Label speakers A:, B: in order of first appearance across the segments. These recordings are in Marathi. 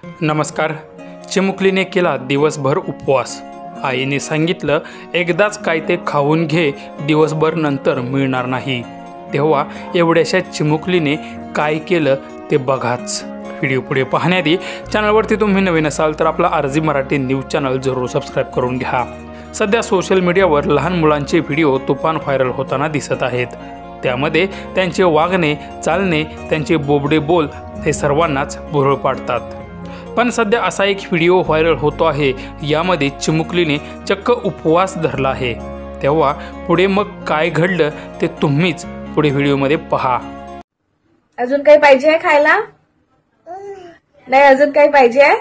A: नमस्कार. चिमुकलीने केला दिवसभर उपवास. आईने सांगितलं एकदाच काय ते खाऊन घे, दिवसभर नंतर मिळणार नाही. तेव्हा एवढ्याशा चिमुकलीने काय केलं ते बघाच. व्हिडिओ पुढे पाहण्याआधी चॅनलवरती तुम्ही नवीन असाल तर आपला आरजी मराठी न्यूज चॅनल जरूर सबस्क्राईब करून घ्या. सध्या सोशल मीडियावर लहान मुलांचे व्हिडिओ तुफान व्हायरल होताना दिसत आहेत. त्यामध्ये त्यांचे वागणे, चालणे, त्यांचे बोबडे बोल हे सर्वांनाच भुरळ पाडतात. पण सध्या असा एक व्हिडिओ व्हायरल होतो आहे. यामध्ये चिमुकलीने चक्क उपवास धरला आहे. तेव्हा पुढे मग काय घडलं ते तुम्हीच पुढे व्हिडिओमध्ये पहा.
B: अजून काही पाहिजे आहे खायला? नाही अजून काही पाहिजे आहे?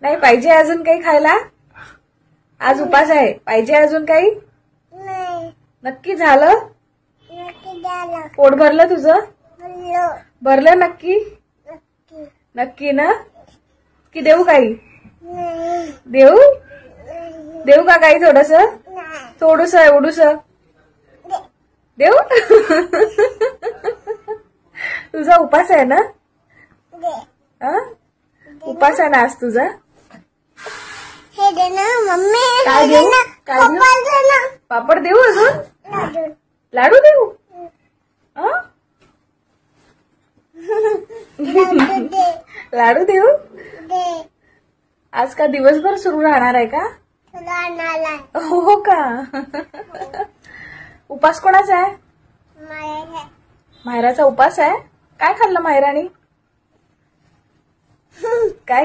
B: नाही पाहिजे अजून काही खायला? आज उपास आहे. पाहिजे अजून काही? नक्की झालं? पोट भरलं तुझं? भरलं नक्की? नक्की ना? की देऊ काही? देऊ? देऊ का काही थोडस? थोडस एवढूस देऊ? तुझा उपास आहे ना? उपास आहे ना आज तुझा? काय देऊ? काय देऊ? पापड देऊ अजून? लाडू देऊ? लाडू देऊ? आज का दिवसभर सुरू राहणार आहे का? हो का? उपास कोणाचा आहे? मायराचा उपास आहे. काय खाल्लं मायरानी? काय